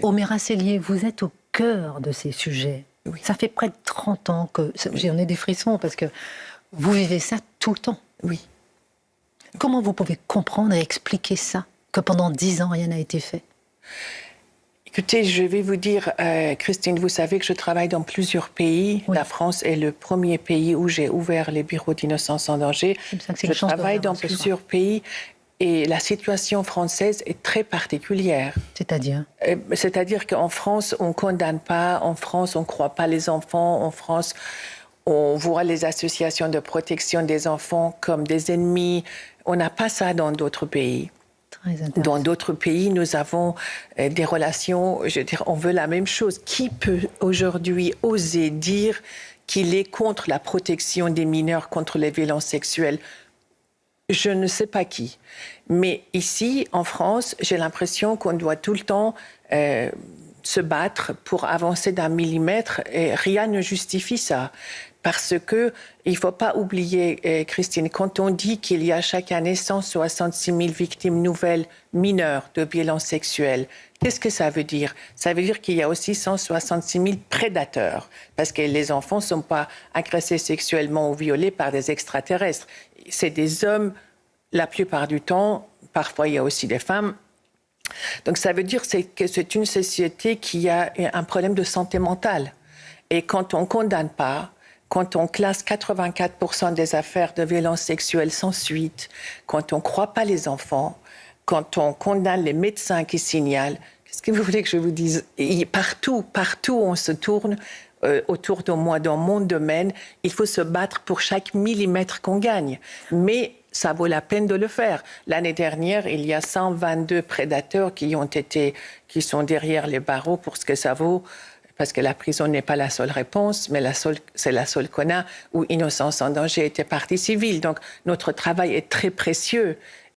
Oméra Sellier, vous êtes au cœur de ces sujets. Oui. Ça fait près de 30 ans que... J'en ai des frissons parce que vous vivez ça tout le temps. Oui. Comment vous pouvez comprendre et expliquer ça, que pendant 10 ans, rien n'a été fait? Écoutez, je vais vous dire, Christine, vous savez que je travaille dans plusieurs pays. Oui. La France est le premier pays où j'ai ouvert les bureaux d'innocence en danger. Je travaille dans plusieurs pays et la situation française est très particulière. C'est-à-dire? C'est-à-dire qu'en France, on ne condamne pas, en France, on ne croit pas les enfants, en France, on voit les associations de protection des enfants comme des ennemis. On n'a pas ça dans d'autres pays. Dans d'autres pays, nous avons des relations, je veux dire, on veut la même chose. Qui peut aujourd'hui oser dire qu'il est contre la protection des mineurs, contre les violences sexuelles? Je ne sais pas qui. Mais ici, en France, j'ai l'impression qu'on doit tout le temps se battre pour avancer d'un millimètre et rien ne justifie ça. Parce que il ne faut pas oublier, Christine, quand on dit qu'il y a chaque année 166 000 victimes nouvelles mineures de violences sexuelles, qu'est-ce que ça veut dire? Ça veut dire qu'il y a aussi 166 000 prédateurs, parce que les enfants ne sont pas agressés sexuellement ou violés par des extraterrestres. C'est des hommes la plupart du temps, parfois il y a aussi des femmes. Donc ça veut dire que c'est une société qui a un problème de santé mentale. Et quand on ne condamne pas, quand on classe 84% des affaires de violences sexuelles sans suite, quand on ne croit pas les enfants, quand on condamne les médecins qui signalent, qu'est-ce que vous voulez que je vous dise? Et partout on se tourne autour de moi, dans mon domaine, il faut se battre pour chaque millimètre qu'on gagne. Mais ça vaut la peine de le faire. L'année dernière, il y a 122 prédateurs qui sont derrière les barreaux pour ce que ça vaut. Parce que la prison n'est pas la seule réponse, mais c'est la seule qu'on a, où Innocence en danger était partie civile. Donc notre travail est très précieux.